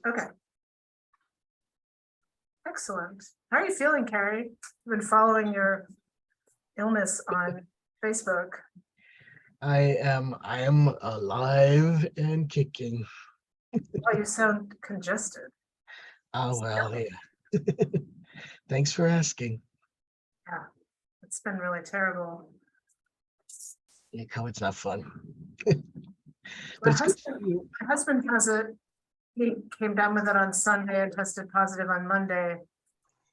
Okay. Excellent. How are you feeling, Carrie? I've been following your illness on Facebook. I am alive and kicking. Oh, you sound congested. Oh, well, yeah. Thanks for asking. Yeah, it's been really terrible. Yeah, it's not fun. My But it's good. husband has it. He came down with it on Sunday and tested positive on Monday.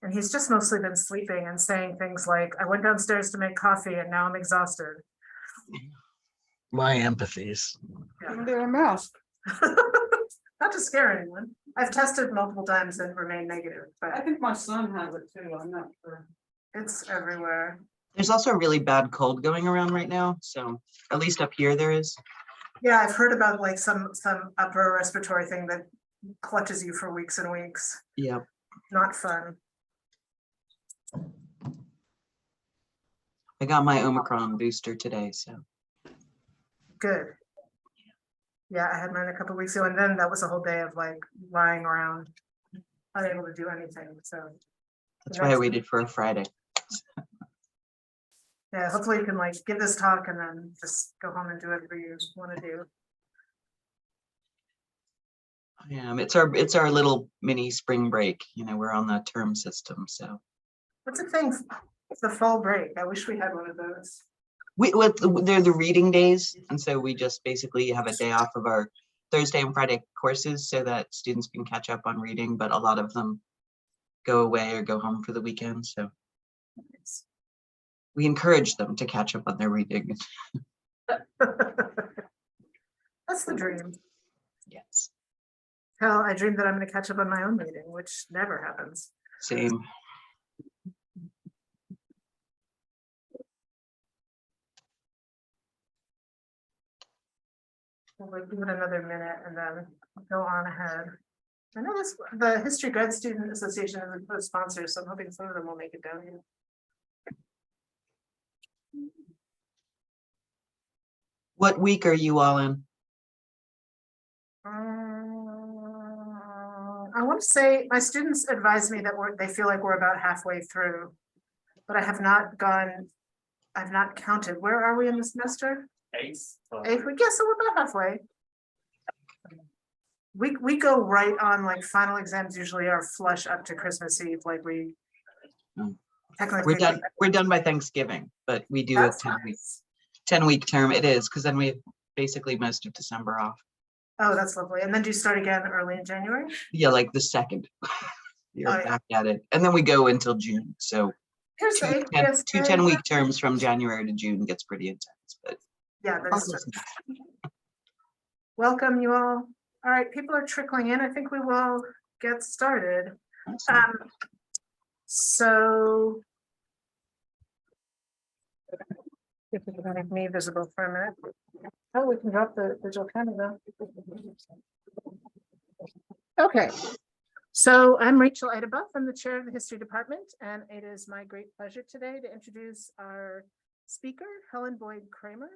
And he's just mostly been sleeping and saying things like, I went downstairs to make coffee and now I'm exhausted. My empathies. Under a mask. Not to scare anyone. I've tested multiple times and remained negative, I but think my son has it too. I'm not sure. it's everywhere. There's also a really bad cold going around right now, so at least up here there is. Yeah, I've heard about like some upper respiratory thing that clutches you for weeks and weeks. Yeah. Not fun. I got my Omicron booster today, so Good. Yeah, I had mine a couple weeks ago, and then that was a whole day of like lying around, unable to do anything. So that's why I waited for a Friday. yeah, hopefully you can like give this talk and then just go home and do whatever you want to do. It's our little mini spring break. You know, we're on the term system, so What's the thing? It's the fall break. I wish we had one of those. they're the reading days, and so we just basically have a day off of our Thursday and Friday courses so that students can catch up on reading, but a lot of them go away or go home for the weekend, so we encourage them to catch up on their reading. That's the dream. Yes, Hell, I dream that I'm going to catch up on my own reading, which never happens. same. We'll give it another minute and then go on ahead. I know the History Grad Student Association is a co-sponsor, so I'm hoping some of them will make it down here. What week are you all in? I want to say my students advise me that they feel like we're about halfway through, but I have not gone. I've not counted. Where are we in the semester? Eighth week. Yeah, so we're about halfway. We go right on, like final exams usually are flush up to Christmas Eve, like we technically We're done by Thanksgiving, but we do a That's 10-week term. It is because then we have basically most of December off. Oh, that's lovely. And then do you start again early in January? Yeah, like the 2nd. You're Oh, yeah. back at it, and then we go until June. So Here's the two 10-week terms from January to June gets pretty intense, but Yeah, that's welcome you all. All right, people are trickling in. I think we will get started. So if we can make me visible for a minute. Oh, we can drop the digital camera though. Okay. So I'm Rachel Idabuff. I'm the chair of the history department, and it is my great pleasure today to introduce our speaker, Helen Boyd Kramer.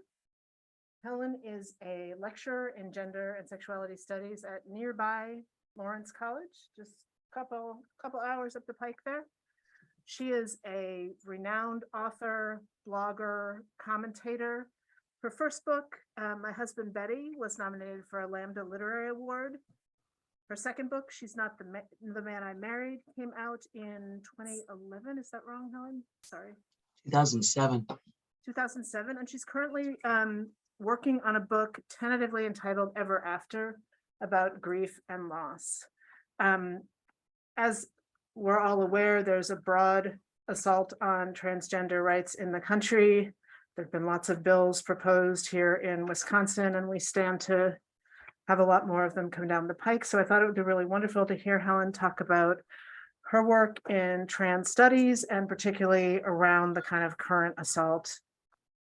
Helen is a lecturer in gender and sexuality studies at nearby Lawrence College, just a couple hours up the pike there. She is a renowned author, blogger, commentator. Her first book, My Husband Betty, was nominated for a Lambda Literary Award. Her second book, She's Not the Man I Married, came out in 2011. Is that wrong, Helen? Sorry. 2007. 2007, and she's currently working on a book tentatively entitled Ever After about grief and loss. As we're all aware, there's a broad assault on transgender rights in the country. There have been lots of bills proposed here in Wisconsin, and we stand to have a lot more of them come down the pike. So I thought it would be really wonderful to hear Helen talk about her work in trans studies, and particularly around the kind of current assault,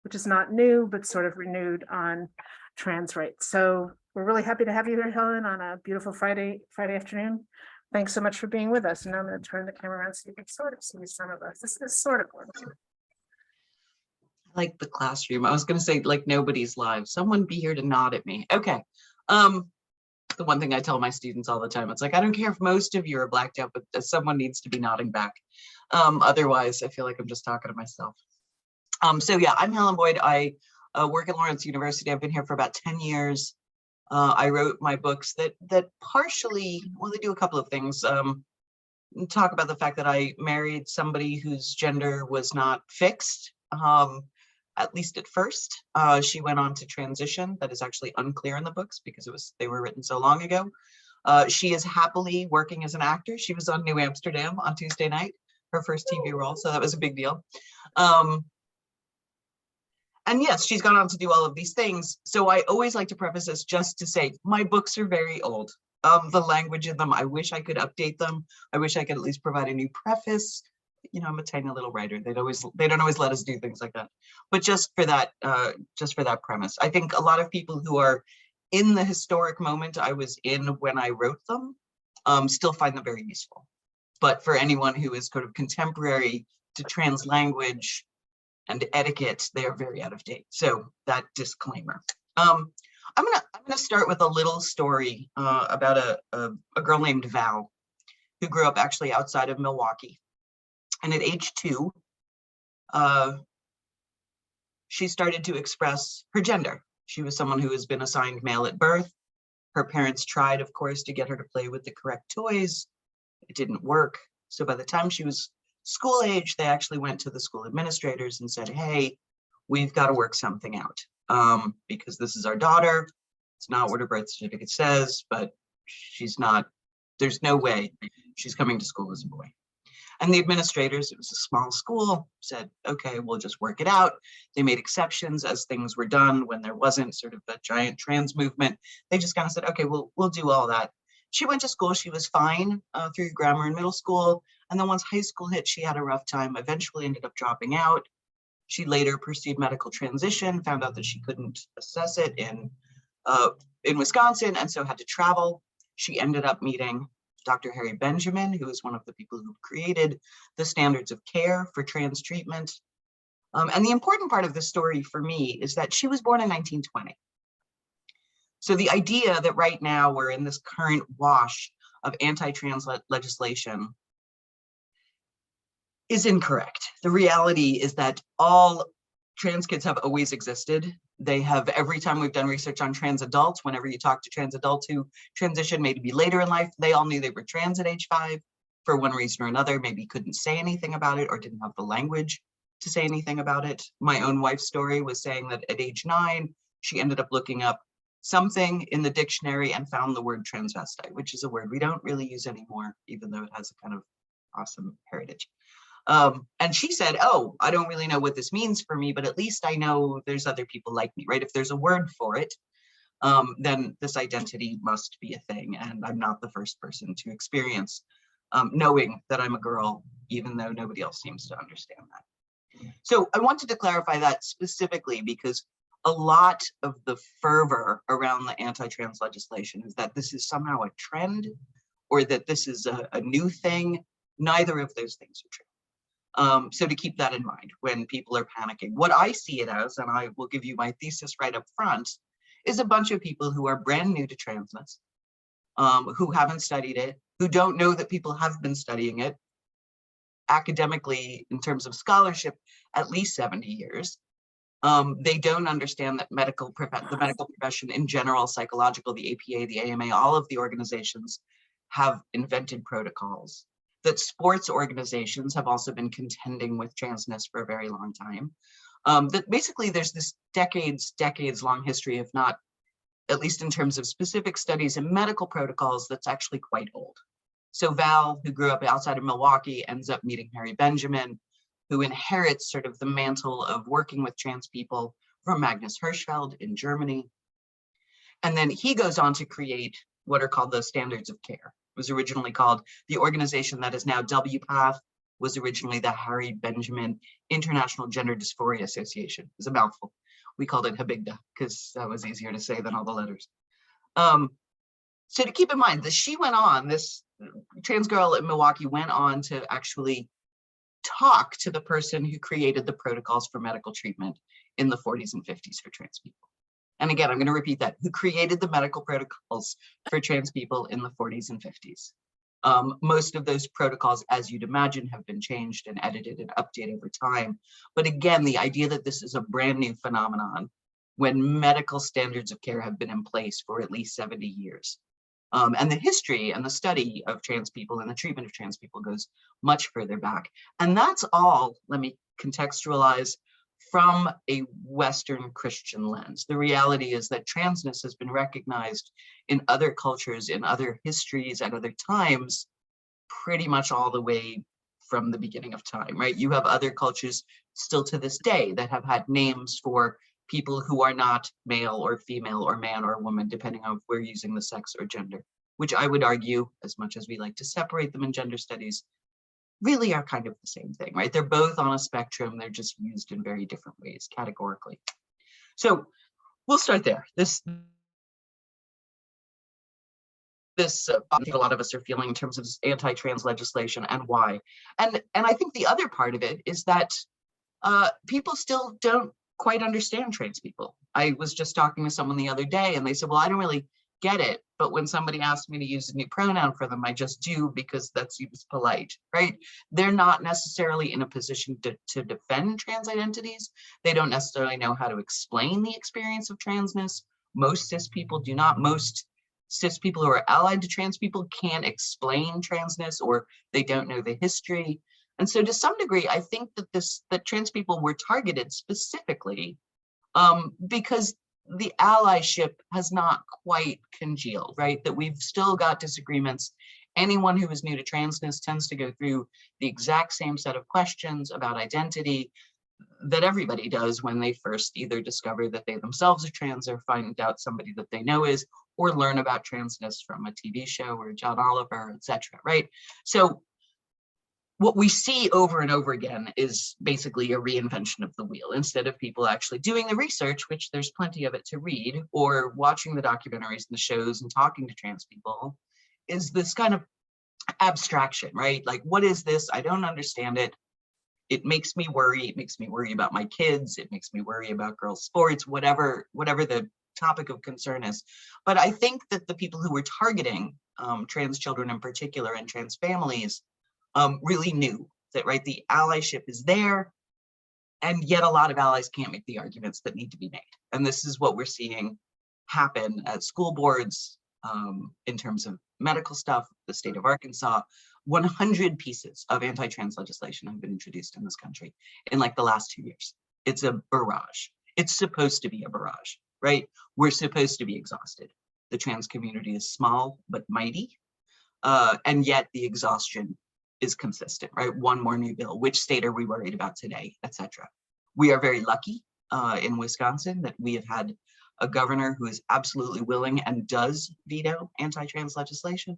which is not new, but sort of renewed on trans rights. So we're really happy to have you here, Helen, on a beautiful Friday afternoon. Thanks so much for being with us. And now I'm going to turn the camera around so you can sort of see some of us. This is sort of one. Like the classroom. I was going to say like nobody's live. Someone be here to nod at me. Okay. the one thing I tell my students all the time. It's like, I don't care if most of you are blacked out, but someone needs to be nodding back. Otherwise, I feel like I'm just talking to myself. So yeah, I'm Helen Boyd. I work at Lawrence University. I've been here for about 10 years. I wrote my books that partially, well, they do a couple of things. Talk about the fact that I married somebody whose gender was not fixed, at least at first. She went on to transition. That is actually unclear in the books because they were written so long ago. She is happily working as an actor. She was on New Amsterdam on Tuesday night, her first TV role, so that was a big deal. And yes, she's gone on to do all of these things. So I always like to preface this just to say, my books are very old. The language in them, I wish I could update them. I wish I could at least provide a new preface. You know, I'm a tiny little writer. They don't always let us do things like that. But just for that premise, I think a lot of people who are in the historic moment I was in when I wrote them, still find them very useful. But for anyone who is sort of contemporary to trans language and etiquette, they are very out of date. So that disclaimer. I'm gonna start with a little story about a girl named Val, who grew up actually outside of Milwaukee. And at age 2, she started to express her gender. She was someone who has been assigned male at birth. Her parents tried, of course, to get her to play with the correct toys. It didn't work. So by the time she was school age, they actually went to the school administrators and said, hey, we've got to work something out because this is our daughter. It's not what her birth certificate says, but she's not, there's no way she's coming to school as a boy. And the administrators, it was a small school, said, okay, we'll just work it out. They made exceptions as things were done when there wasn't sort of a giant trans movement. They just kind of said, okay, we'll do all that. She went to school, she was fine through grammar and middle school. And then once high school hit, she had a rough time, eventually ended up dropping out. She later pursued medical transition, found out that she couldn't assess it in Wisconsin, and so had to travel. She ended up meeting Dr. Harry Benjamin, who is one of the people who created the standards of care for trans treatment. And the important part of this story for me is that she was born in 1920. So the idea that right now we're in this current wash of anti-trans legislation is incorrect. The reality is that all trans kids have always existed. They have, every time we've done research on trans adults, whenever you talk to trans adults who transition maybe later in life, they all knew they were trans at age 5 for one reason or another, maybe couldn't say anything about it or didn't have the language to say anything about it. My own wife's story was saying that at age 9, she ended up looking up something in the dictionary and found the word transvestite, which is a word we don't really use anymore, even though it has a kind of awesome heritage. And she said, oh, I don't really know what this means for me, but at least I know there's other people like me, right? If there's a word for it, then this identity must be a thing. And I'm not the first person to experience knowing that I'm a girl, even though nobody else seems to understand that. So I wanted to clarify that specifically because a lot of the fervor around the anti-trans legislation is that this is somehow a trend or that this is a new thing. Neither of those things are true. So to keep that in mind when people are panicking. What I see it as, and I will give you my thesis right up front, is a bunch of people who are brand new to transness, who haven't studied it, who don't know that people have been studying it academically in terms of scholarship at least 70 years. They don't understand that the medical profession in general, psychological, the APA, the AMA, all of the organizations have invented protocols. That sports organizations have also been contending with transness for a very long time. That basically there's this decades long history of not, at least in terms of specific studies and medical protocols, that's actually quite old. So Val, who grew up outside of Milwaukee, ends up meeting Harry Benjamin, who inherits sort of the mantle of working with trans people from Magnus Hirschfeld in Germany. And then he goes on to create what are called the standards of care. It was originally called the organization that is now WPATH, was originally the Harry Benjamin International Gender Dysphoria Association. It's a mouthful. We called it HABIGDA because that was easier to say than all the letters. So to keep in mind that she went on, this trans girl in Milwaukee went on to actually talk to the person who created the protocols for medical treatment in the 40s and 50s for trans people. and again, I'm going to repeat that, who created the medical protocols for trans people in the 40s and 50s. Most of those protocols, as you'd imagine, have been changed and edited and updated over time. But again, the idea that this is a brand new phenomenon when medical standards of care have been in place for at least 70 years. And the history and the study of trans people and the treatment of trans people goes much further back. And that's all, let me contextualize, from a Western Christian lens. The reality is that transness has been recognized in other cultures, in other histories, at other times, pretty much all the way from the beginning of time, right? You have other cultures still to this day that have had names for people who are not male or female or man or woman, depending on if we're using the sex or gender, which I would argue, as much as we like to separate them in gender studies, really are kind of the same thing, right? They're both on a spectrum. They're just used in very different ways categorically. So we'll start there. I think a lot of us are feeling in terms of anti-trans legislation and why. And I think the other part of it is that people still don't quite understand trans people. I was just talking to someone the other day and they said, well, I don't really get it, but when somebody asks me to use a new pronoun for them, I just do because that seems polite, right? They're not necessarily in a position to defend trans identities. They don't necessarily know how to explain the experience of transness. Most cis people do not. Most cis people who are allied to trans people can't explain transness, or they don't know the history. And so to some degree, I think that trans people were targeted specifically because the allyship has not quite congealed, right? That we've still got disagreements. Anyone who is new to transness tends to go through the exact same set of questions about identity that everybody does when they first either discover that they themselves are trans or find out somebody that they know is, or learn about transness from a TV show or John Oliver, etc., right? So what we see over and over again is basically a reinvention of the wheel. Instead of people actually doing the research, which there's plenty of it to read, or watching the documentaries and the shows and talking to trans people, is this kind of abstraction, right? Like, what is this? I don't understand it. It makes me worry. It makes me worry about my kids. It makes me worry about girls' sports, whatever the topic of concern is. But I think that the people who were targeting trans children in particular and trans families really knew that, right, the allyship is there, and yet a lot of allies can't make the arguments that need to be made. And this is what we're seeing happen at school boards in terms of medical stuff. The state of Arkansas, 100 pieces of anti-trans legislation have been introduced in this country in like the last 2 years. It's a barrage. It's supposed to be a barrage, right? We're supposed to be exhausted. The trans community is small but mighty, and yet the exhaustion is consistent, right? One more new bill. Which state are we worried about today, etc.? We are very lucky in Wisconsin that we have had a governor who is absolutely willing and does veto anti-trans legislation.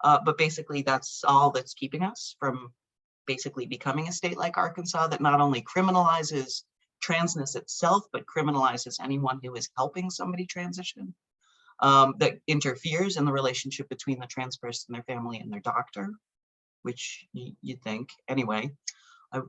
But basically that's all that's keeping us from basically becoming a state like Arkansas that not only criminalizes transness itself, but criminalizes anyone who is helping somebody transition, that interferes in the relationship between the trans person, their family, and their doctor, which you'd think. Anyway,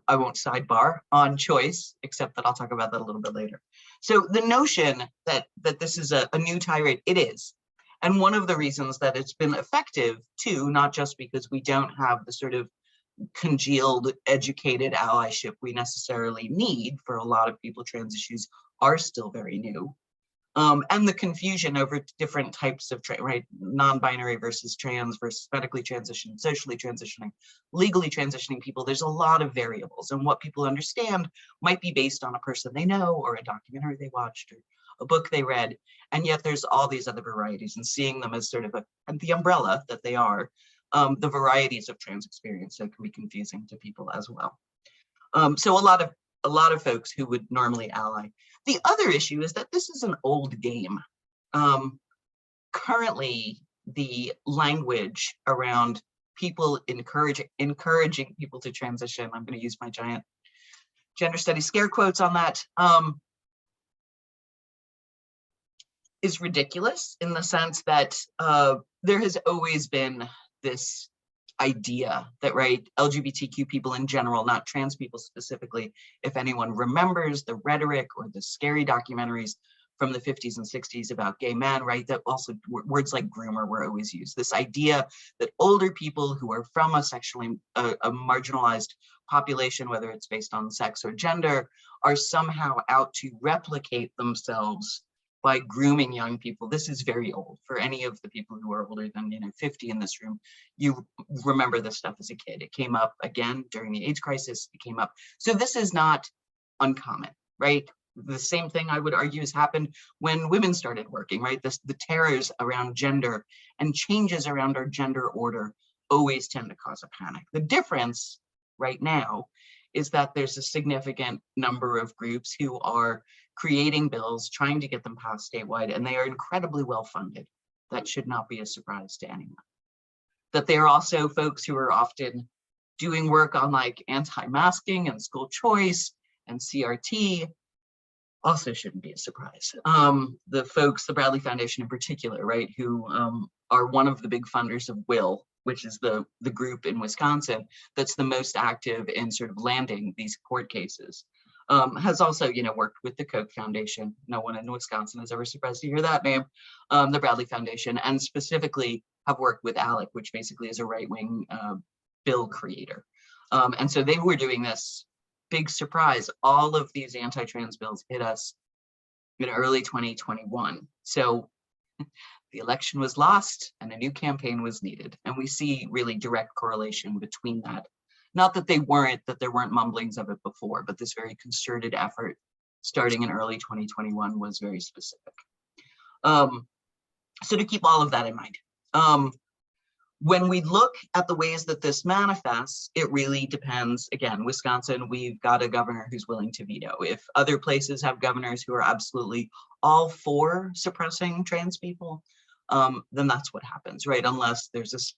I won't sidebar on choice, except that I'll talk about that a little bit later. So the notion that this is a new tirade, it is. And one of the reasons that it's been effective too, not just because we don't have the sort of congealed, educated allyship we necessarily need for a lot of people, trans issues are still very new. And the confusion over different types of, right, non-binary versus trans versus medically transitioning, socially transitioning, legally transitioning people. There's a lot of variables, and what people understand might be based on a person they know or a documentary they watched or a book they read. And yet there's all these other varieties, and seeing them as sort of and the umbrella that they are, the varieties of trans experience, so it can be confusing to people as well. So a lot of folks who would normally ally. The other issue is that this is an old game. Currently, the language around people encouraging people to transition, I'm going to use my giant gender studies scare quotes on that, is ridiculous in the sense that there has always been this idea that, right, LGBTQ people in general, not trans people specifically, if anyone remembers the rhetoric or the scary documentaries from the 50s and 60s about gay men, right? That also words like groomer were always used. This idea that older people who are from a sexually a marginalized population, whether it's based on sex or gender, are somehow out to replicate themselves by grooming young people. This is very old. For any of the people who are older than 50 in this room, you remember this stuff as a kid. It came up again during the AIDS crisis. It came up. So this is not uncommon, right? The same thing I would argue has happened when women started working, right? The terrors around gender and changes around our gender order always tend to cause a panic. The difference right now is that there's a significant number of groups who are creating bills, trying to get them passed statewide, and they are incredibly well funded. That should not be a surprise to anyone. That they are also folks who are often doing work on like anti-masking and school choice and CRT, also shouldn't be a surprise. The folks, the Bradley Foundation in particular, right, who are one of the big funders of WILL, which is the group in Wisconsin that's the most active in sort of landing these court cases, has also, worked with the Koch Foundation. No one in Wisconsin is ever surprised to hear that name, the Bradley Foundation, and specifically have worked with ALEC, which basically is a right-wing bill creator. And so they were doing this. Big surprise, all of these anti-trans bills hit us in early 2021. So the election was lost and a new campaign was needed. And we see really direct correlation between that. Not that there weren't mumblings of it before, but this very concerted effort starting in early 2021 was very specific. So to keep all of that in mind, when we look at the ways that this manifests, it really depends. Again, Wisconsin, we've got a governor who's willing to veto. If other places have governors who are absolutely all for suppressing trans people, then that's what happens, right? Unless there's this,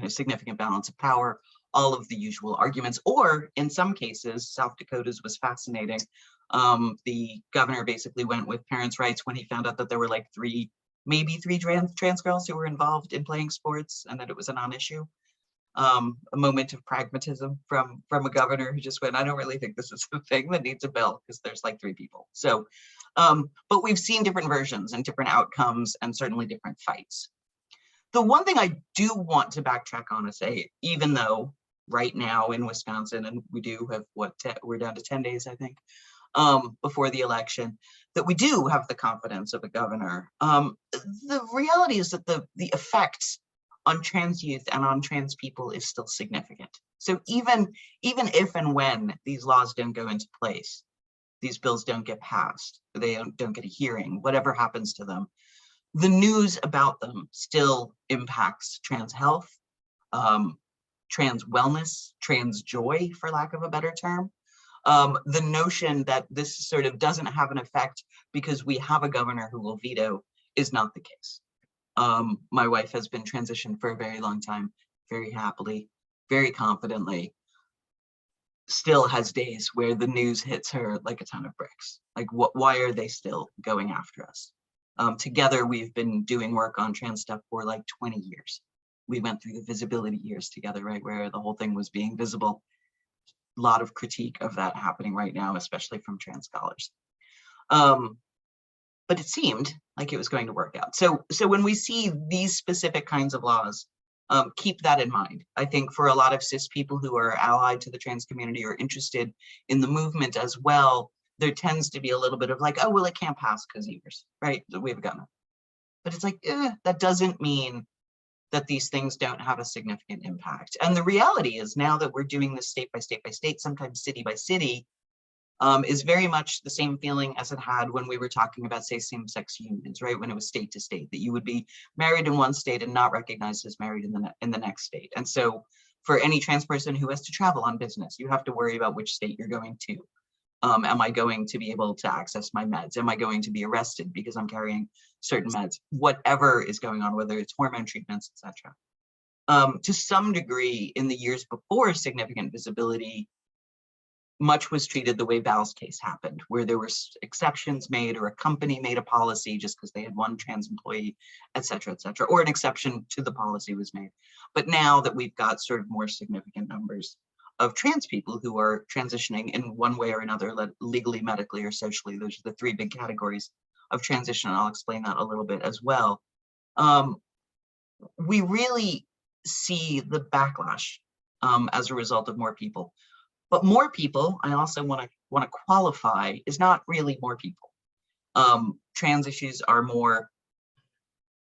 significant balance of power, all of the usual arguments, or in some cases, South Dakota's was fascinating. The governor basically went with parents' rights when he found out that there were like maybe three trans girls who were involved in playing sports and that it was a non-issue. A moment of pragmatism from a governor who just went, I don't really think this is the thing that needs a bill because there's like 3 people. So, but we've seen different versions and different outcomes and certainly different fights. The one thing I do want to backtrack on and say, even though right now in Wisconsin, and we do have we're down to 10 days, I think, before the election, that we do have the confidence of a governor. The reality is that the effect on trans youth and on trans people is still significant. So even if and when these laws don't go into place, these bills don't get passed, they don't get a hearing, whatever happens to them, the news about them still impacts trans health, trans wellness, trans joy, for lack of a better term. The notion that this sort of doesn't have an effect because we have a governor who will veto is not the case. My wife has been transitioned for a very long time, very happily, very confidently, still has days where the news hits her like a ton of bricks. Like, why are they still going after us? Together, we've been doing work on trans stuff for like 20 years. We went through the visibility years together, right, where the whole thing was being visible. A lot of critique of that happening right now, especially from trans scholars. But it seemed like it was going to work out. So when we see these specific kinds of laws, keep that in mind. I think for a lot of cis people who are allied to the trans community or interested in the movement as well, there tends to be a little bit of like, oh, well, it can't pass because years, right? We have a governor. But it's like, that doesn't mean that these things don't have a significant impact. And the reality is now that we're doing this state by state by state, sometimes city by city, is very much the same feeling as it had when we were talking about, say, same-sex unions, right? When it was state to state, that you would be married in one state and not recognized as married in the next state. And so for any trans person who has to travel on business, you have to worry about which state you're going to. Am I going to be able to access my meds? Am I going to be arrested because I'm carrying certain meds? Whatever is going on, whether it's hormone treatments, etc. To some degree, in the years before significant visibility, much was treated the way Val's case happened, where there were exceptions made, or a company made a policy just because they had one trans employee, et cetera, or an exception to the policy was made. But now that we've got sort of more significant numbers of trans people who are transitioning in one way or another, legally, medically, or socially, those are the 3 big categories of transition. And I'll explain that a little bit as well. We really see the backlash as a result of more people. But more people, I also want to qualify, is not really more people. Trans issues are more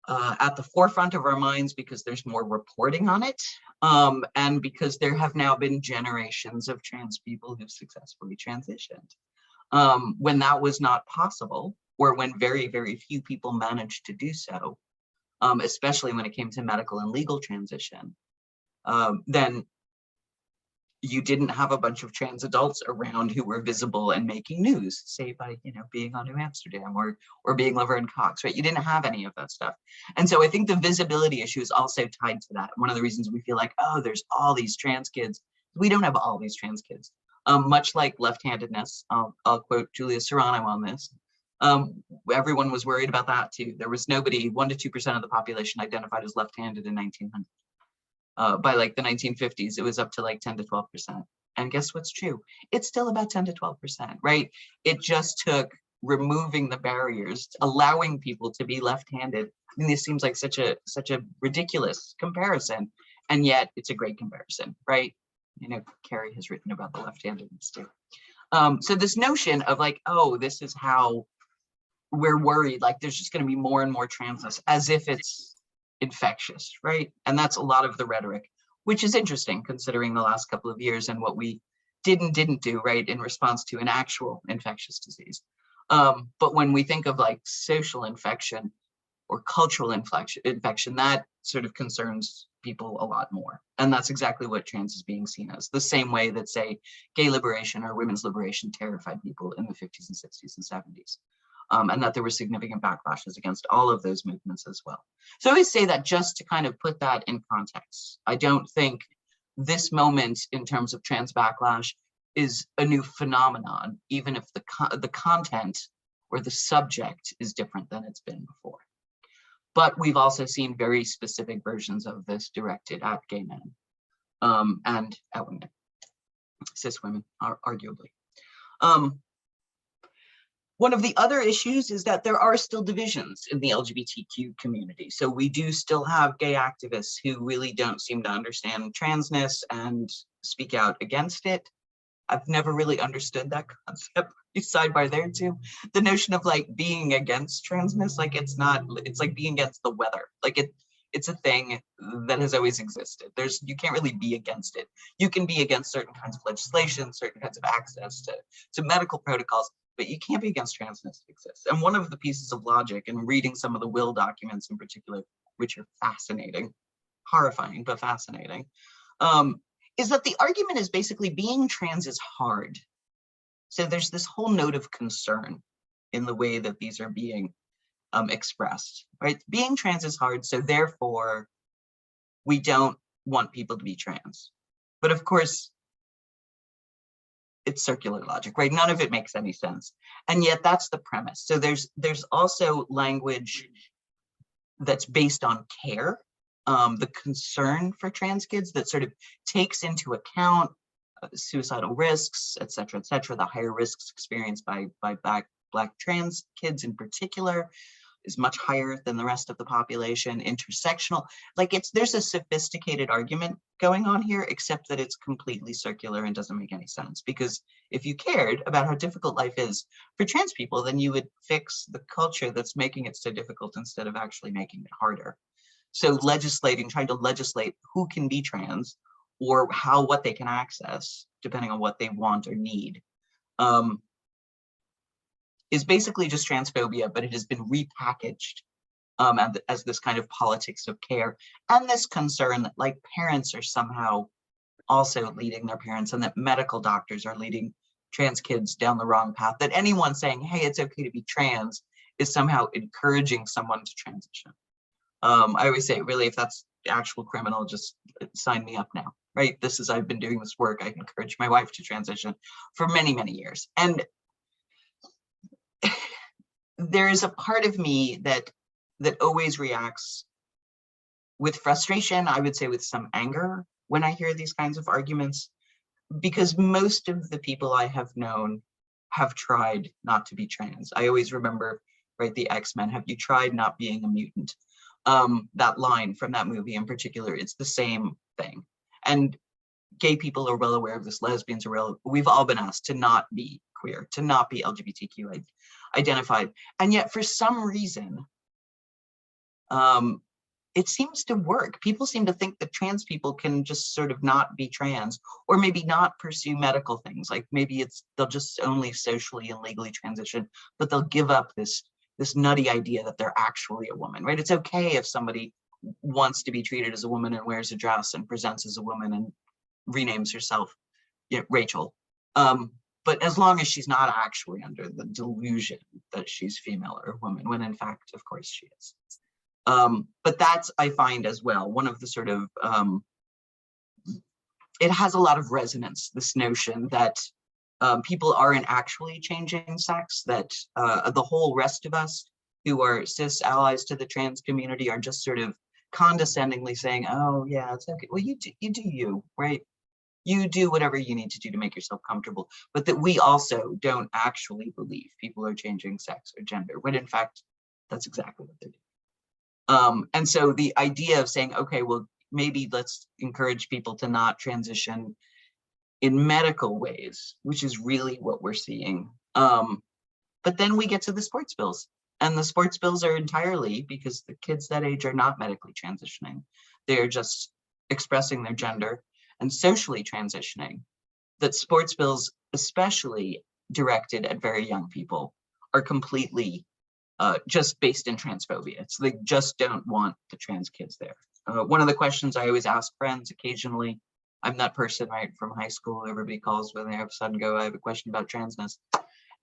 at the forefront of our minds because there's more reporting on it, and because there have now been generations of trans people who've successfully transitioned. When that was not possible, or when very, very few people managed to do so, especially when it came to medical and legal transition, then you didn't have a bunch of trans adults around who were visible and making news, say by, being on New Amsterdam or being Laverne Cox, right? You didn't have any of that stuff. And so I think the visibility issue is also tied to that. One of the reasons we feel like, oh, there's all these trans kids. We don't have all these trans kids. Much like left-handedness, I'll quote Julia Serrano on this. Everyone was worried about that too. There was nobody, 1 to 2% of the population identified as left-handed in 1900. By like the 1950s, it was up to like 10 to 12%. And guess what's true? It's still about 10 to 12%, right? It just took removing the barriers, allowing people to be left-handed. I mean, this seems like such a ridiculous comparison, and yet it's a great comparison, right? Carrie has written about the left-handedness too. So this notion of like, oh, this is how we're worried, like there's just going to be more and more transness, as if it's infectious, right? And that's a lot of the rhetoric, which is interesting considering the last couple of years and what we didn't do, right, in response to an actual infectious disease. But when we think of like social infection or cultural infection, that sort of concerns people a lot more. And that's exactly what trans is being seen as, the same way that, say, gay liberation or women's liberation terrified people in the 50s and 60s and 70s. And that there were significant backlashes against all of those movements as well. So I always say that just to kind of put that in context. I don't think this moment in terms of trans backlash is a new phenomenon, even if the content or the subject is different than it's been before. But we've also seen very specific versions of this directed at gay men and at women, cis women, arguably. One of the other issues is that there are still divisions in the LGBTQ community. So we do still have gay activists who really don't seem to understand transness and speak out against it. I've never really understood that concept. Sidebar there too. The notion of like being against transness, like it's like being against the weather. Like it's a thing that has always existed. You can't really be against it. You can be against certain kinds of legislation, certain kinds of access to medical protocols, but you can't be against transness that exists. And one of the pieces of logic, and reading some of the will documents in particular, which are fascinating, horrifying, but fascinating, is that the argument is basically being trans is hard. So there's this whole note of concern in the way that these are being expressed, right? Being trans is hard, so therefore we don't want people to be trans. But of course, it's circular logic, right? None of it makes any sense. And yet that's the premise. So there's also language that's based on care, the concern for trans kids that sort of takes into account suicidal risks, et cetera, the higher risks experienced by Black trans kids in particular is much higher than the rest of the population. Intersectional, like there's a sophisticated argument going on here, except that it's completely circular and doesn't make any sense. Because if you cared about how difficult life is for trans people, then you would fix the culture that's making it so difficult instead of actually making it harder. So trying to legislate who can be trans or what they can access, depending on what they want or need, is basically just transphobia, but it has been repackaged as this kind of politics of care and this concern that like parents are somehow also leading their parents and that medical doctors are leading trans kids down the wrong path, that anyone saying, hey, it's okay to be trans is somehow encouraging someone to transition. I always say, really, if that's the actual criminal, just sign me up now, right? I've been doing this work. I encourage my wife to transition for many, many years. And there is a part of me that always reacts with frustration, I would say with some anger when I hear these kinds of arguments, because most of the people I have known have tried not to be trans. I always remember right? The X-Men, have you tried not being a mutant? That line from that movie in particular, it's the same thing. And gay people are well aware of this, lesbians are we've all been asked to not be queer, to not be LGBTQ identified. And yet for some reason, it seems to work. People seem to think that trans people can just sort of not be trans, or maybe not pursue medical things. Like maybe they'll just only socially and legally transition, but they'll give up this nutty idea that they're actually a woman, right? It's okay if somebody wants to be treated as a woman and wears a dress and presents as a woman and renames herself, you know, Rachel. But as long as she's not actually under the delusion that she's female or woman, when in fact, of course, she is. But that's, I find as well, one of the sort of, it has a lot of resonance, this notion that people aren't actually changing sex, that the whole rest of us who are cis allies to the trans community are just sort of condescendingly saying, oh yeah, it's okay. Well, you do you, right? You do whatever you need to do to make yourself comfortable, but that we also don't actually believe people are changing sex or gender, when in fact, that's exactly what they're doing. And so the idea of saying, okay, well, maybe let's encourage people to not transition in medical ways, which is really what we're seeing. But then we get to the sports bills, and the sports bills are entirely because the kids that age are not medically transitioning. They're just expressing their gender and socially transitioning. That sports bills, especially directed at very young people, are completely just based in transphobia. So they just don't want the trans kids there. One of the questions I always ask friends occasionally, I'm that person, right, from high school, everybody calls when they have a sudden go, I have a question about transness.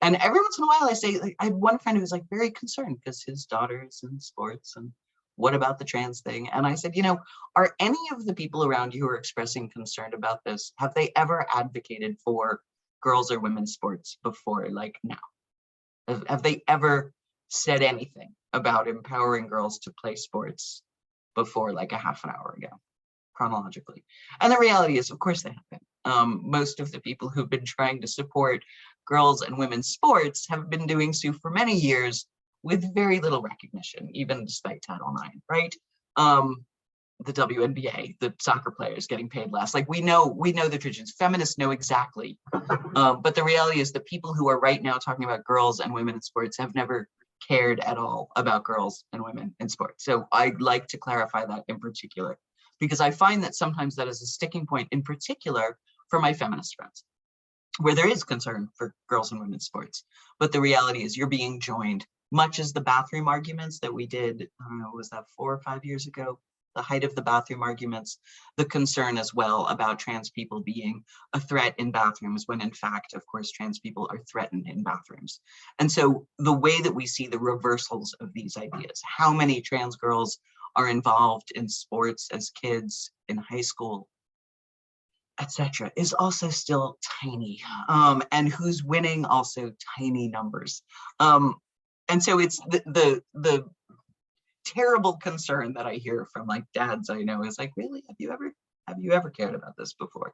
And every once in a while I say, like, I had one friend who was like very concerned because his daughter's in sports and what about the trans thing? And I said, you know, are any of the people around you who are expressing concern about this, have they ever advocated for girls or women's sports before, like now? Have they ever said anything about empowering girls to play sports before, like a half an hour ago, chronologically? And the reality is, of course they haven't. Most of the people who've been trying to support girls and women's sports have been doing so for many years with very little recognition, even despite Title IX, right? The WNBA, the soccer players getting paid less. Like we know the traditions, feminists know exactly. But the reality is the people who are right now talking about girls and women in sports have never cared at all about girls and women in sports. So I'd like to clarify that in particular, because I find that sometimes that is a sticking point, in particular for my feminist friends, where there is concern for girls and women's sports. But the reality is you're being joined, much as the bathroom arguments that we did, I don't know, was that 4 or 5 years ago? The height of the bathroom arguments, the concern as well about trans people being a threat in bathrooms, when in fact, of course, trans people are threatened in bathrooms. And so the way that we see the reversals of these ideas, how many trans girls are involved in sports as kids in high school, etc., is also still tiny, and who's winning also tiny numbers. And so it's the terrible concern that I hear from like dads I know is like, really, have you ever cared about this before?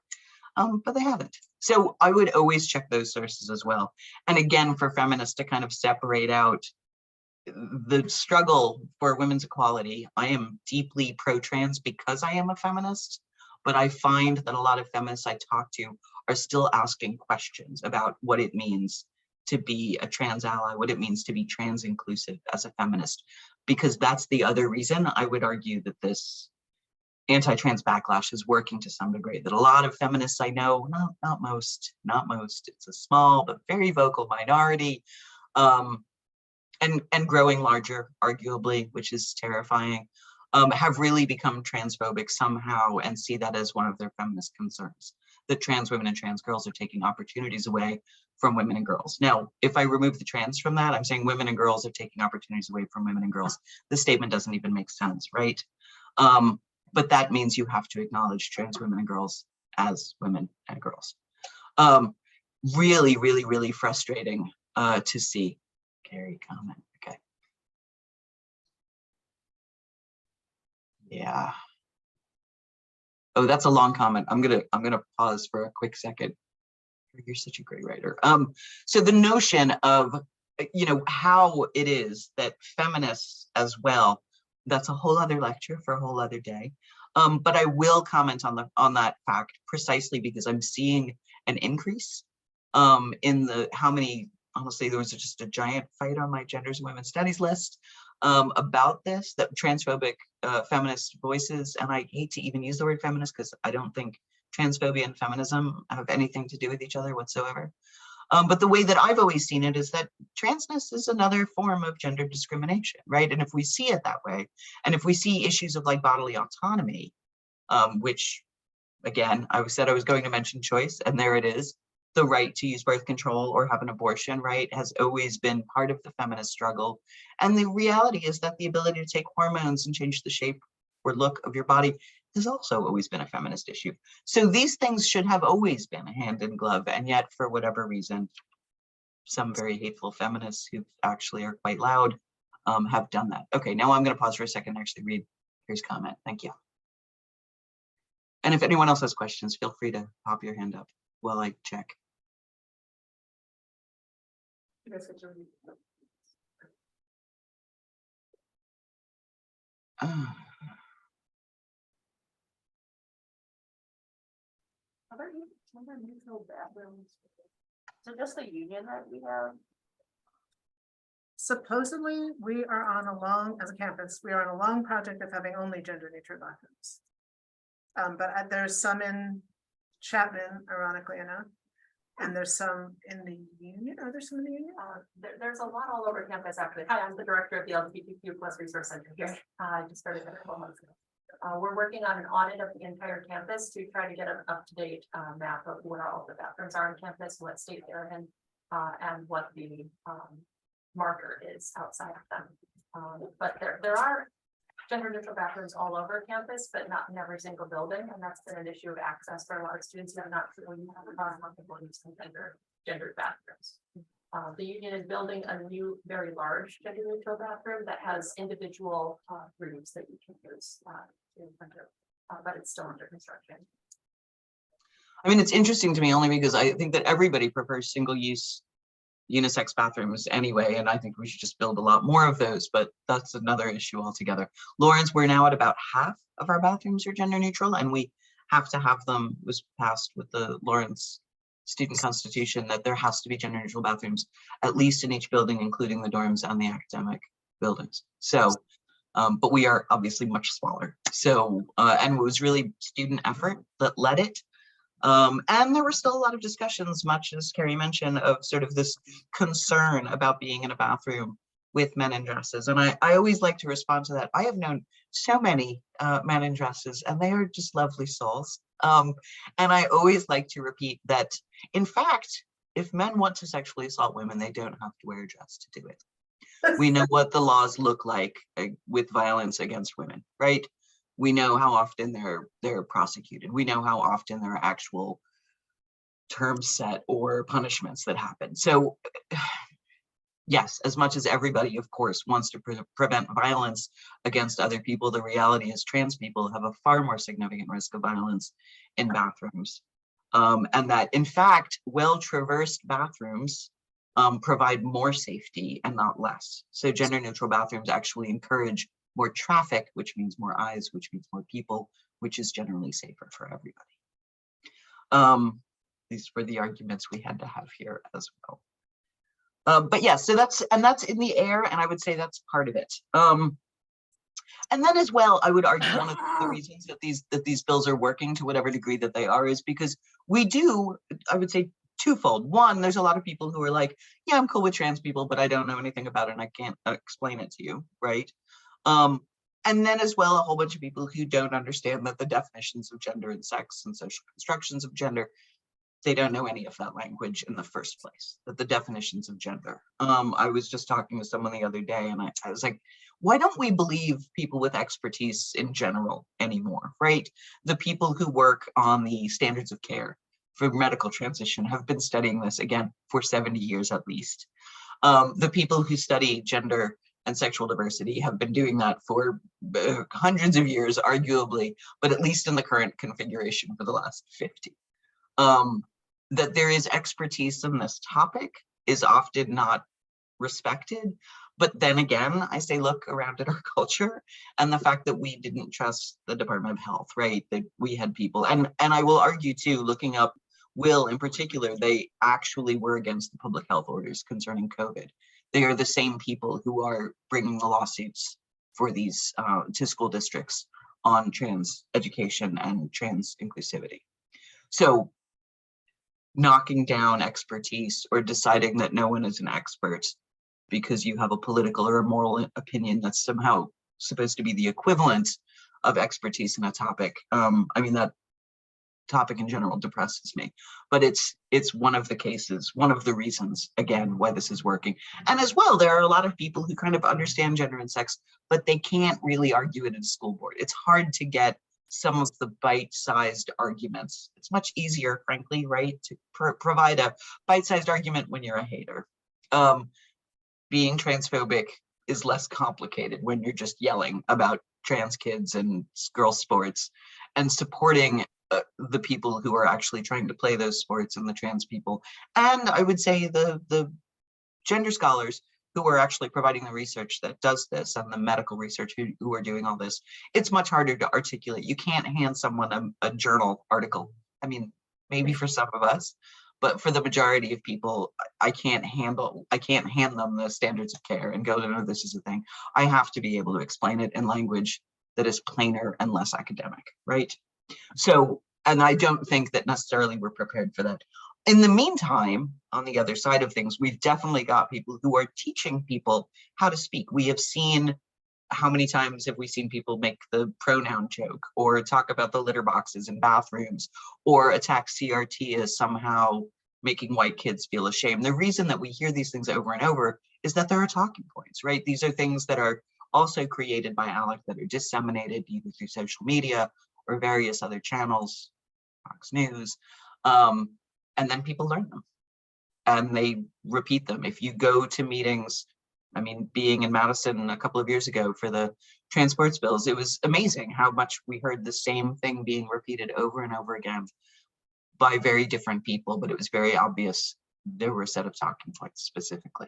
But they haven't. So I would always check those sources as well. And again, for feminists to kind of separate out the struggle for women's equality, I am deeply pro-trans because I am a feminist, but I find that a lot of feminists I talk to are still asking questions about what it means to be a trans ally, what it means to be trans inclusive as a feminist, because that's the other reason I would argue that this anti-trans backlash is working to some degree, that a lot of feminists I know, not most, it's a small but very vocal minority, and growing larger, arguably, which is terrifying, have really become transphobic somehow and see that as one of their feminist concerns, that trans women and trans girls are taking opportunities away from women and girls. Now, if I remove the trans from that, I'm saying women and girls are taking opportunities away from women and girls. The statement doesn't even make sense, right? But that means you have to acknowledge trans women and girls as women and girls. Really, really, really frustrating to see. Carrie comment, okay. Yeah. Oh, that's a long comment. I'm gonna pause for a quick second. You're such a great writer. So the notion of you know, how it is that feminists as well, that's a whole other lecture for a whole other day. But I will comment on that fact precisely because I'm seeing an increase in the how many. Honestly, there was just a giant fight on my genders and women's studies list about this, that transphobic feminist voices, and I hate to even use the word feminist because I don't think transphobia and feminism have anything to do with each other whatsoever. But the way that I've always seen it is that transness is another form of gender discrimination, right? And if we see it that way, and if we see issues of like bodily autonomy, which again, I said I was going to mention choice, and there it is. The right to use birth control or have an abortion, right, has always been part of the feminist struggle. And the reality is that the ability to take hormones and change the shape or look of your body has also always been a feminist issue. So these things should have always been a hand in glove. And yet, for whatever reason, some very hateful feminists who actually are quite loud have done that. Okay, now I'm going to pause for a second and actually read here's comment. Thank you. And if anyone else has questions, feel free to pop your hand up while I check. So just the union that we have? Supposedly, we are on a long, as a campus, we are on a long project of having only gender neutral bathrooms. But there's some in Chapman, ironically enough, and there's some in the union. Are there some in the union? There's a lot all over campus, actually. Hi, I'm the director of the LGBTQ+ Resource Center here. I just started there a couple months ago. We're working on an audit of the entire campus to try to get an up-to-date map of where all the bathrooms are on campus, what state they're in, and what the marker is outside of them. But there are gender neutral bathrooms all over campus, but not in every single building, and that's been an issue of access for a lot of students who have not really using gendered bathrooms. The union is building a new, very large gender neutral bathroom that has individual rooms that you can use but it's still under construction. I mean, it's interesting to me only because I think that everybody prefers single-use unisex bathrooms anyway, and I think we should just build a lot more of those, but that's another issue altogether. Lawrence, we're now at about half of our bathrooms are gender neutral, and we have to have them, was passed with the Lawrence student constitution, that there has to be gender neutral bathrooms, at least in each building, including the dorms and the academic buildings. So, but we are obviously much smaller. So, and it was really student effort that led it. And there were still a lot of discussions, much as Carrie mentioned, of sort of this concern about being in a bathroom with men in dresses. And I always like to respond to that. I have known so many men in dresses, and they are just lovely souls. And I always like to repeat that, in fact, if men want to sexually assault women, they don't have to wear a dress to do it. We know what the laws look like with violence against women, right? We know how often they're prosecuted. We know how often there are actual terms set or punishments that happen. So yes, as much as everybody, of course, wants to prevent violence against other people, the reality is trans people have a far more significant risk of violence in bathrooms. And that, in fact, well-traversed bathrooms provide more safety and not less. So gender neutral bathrooms actually encourage more traffic, which means more eyes, which means more people, which is generally safer for everybody. These were the arguments we had to have here as well. But yeah, so that's in the air, and I would say that's part of it. And then as well, I would argue one of the reasons that these bills are working to whatever degree that they are is because we do, I would say, twofold. One, there's a lot of people who are like, yeah, I'm cool with trans people, but I don't know anything about it and I can't explain it to you, right? And then as well, a whole bunch of people who don't understand that the definitions of gender and sex and social constructions of gender, they don't know any of that language in the first place, that the definitions of gender. I was just talking to someone the other day and I was like, why don't we believe people with expertise in general anymore, right? The people who work on the standards of care for medical transition have been studying this again for 70 years at least. The people who study gender and sexual diversity have been doing that for hundreds of years, arguably, but at least in the current configuration for the last 50. That there is expertise in this topic is often not respected. But then again, I say, look around at our culture and the fact that we didn't trust the Department of Health, right? That we had people, and I will argue too, looking up Will in particular, they actually were against the public health orders concerning COVID. They are the same people who are bringing the lawsuits for these to school districts on trans education and trans inclusivity. So knocking down expertise or deciding that no one is an expert because you have a political or a moral opinion that's somehow supposed to be the equivalent of expertise in a topic. I mean, that topic in general depresses me, but it's one of the cases, one of the reasons, again, why this is working. And as well, there are a lot of people who kind of understand gender and sex, but they can't really argue it in a school board. It's hard to get some of the bite-sized arguments. It's much easier, frankly, right, to provide a bite-sized argument when you're a hater. Being transphobic is less complicated when you're just yelling about trans kids and girls sports and supporting the people who are actually trying to play those sports and the trans people. And I would say the gender scholars who are actually providing the research that does this and the medical research who are doing all this. It's much harder to articulate. You can't hand someone a journal article. I mean, maybe for some of us, but for the majority of people, I can't hand them the standards of care and go, no, this is a thing. I have to be able to explain it in language that is plainer and less academic, right? So, and I don't think that necessarily we're prepared for that. In the meantime, on the other side of things, we've definitely got people who are teaching people how to speak. We have seen, how many times have we seen people make the pronoun joke or talk about the litter boxes in bathrooms or attack CRT as somehow making white kids feel ashamed? The reason that we hear these things over and over is that there are talking points, right? These are things that are also created by ALEC that are disseminated either through social media or various other channels, Fox News, and then people learn them and they repeat them. If you go to meetings, I mean, being in Madison a couple of years ago for the transports bills, it was amazing how much we heard the same thing being repeated over and over again by very different people, but it was very obvious there were a set of talking points specifically.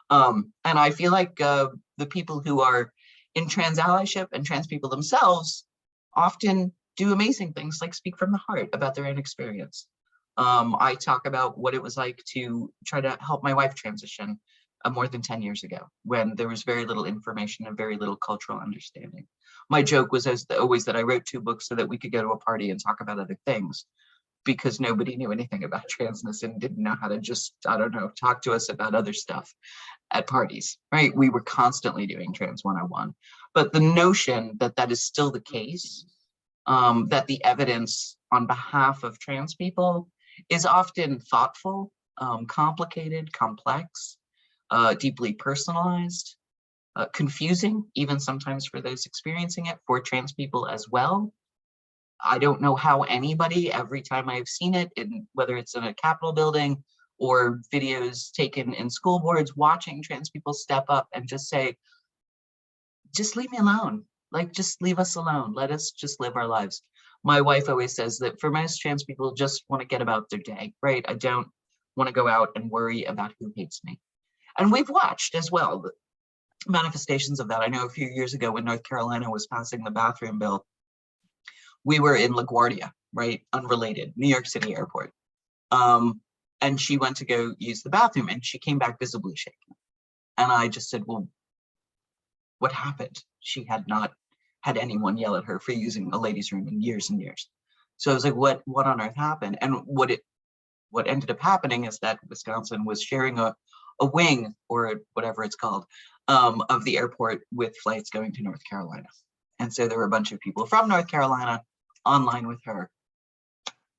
And I feel like the people who are in trans allyship and trans people themselves often do amazing things like speak from the heart about their own experience. I talk about what it was like to try to help my wife transition more than 10 years ago when there was very little information and very little cultural understanding. My joke was always that I wrote 2 books so that we could go to a party and talk about other things because nobody knew anything about transness and didn't know how to just, I don't know, talk to us about other stuff at parties, right? We were constantly doing Trans 101. But the notion that that is still the case, that the evidence on behalf of trans people is often thoughtful, complicated, complex, deeply personalized, confusing, even sometimes for those experiencing it, for trans people as well. I don't know how anybody, every time I've seen it, whether it's in a Capitol building or videos taken in school boards, watching trans people step up and just say, just leave me alone. Like, just leave us alone. Let us just live our lives. My wife always says that for most trans people just want to get about their day, right? I don't want to go out and worry about who hates me. And we've watched as well the manifestations of that. I know a few years ago when North Carolina was passing the bathroom bill, we were in LaGuardia, right? Unrelated, New York City airport. And she went to go use the bathroom and she came back visibly shaken. And I just said, well, what happened? She had not had anyone yell at her for using a ladies' room in years and years. So I was like, what on earth happened? And what ended up happening is that Wisconsin was sharing a wing, or whatever it's called, of the airport with flights going to North Carolina. And so there were a bunch of people from North Carolina online with her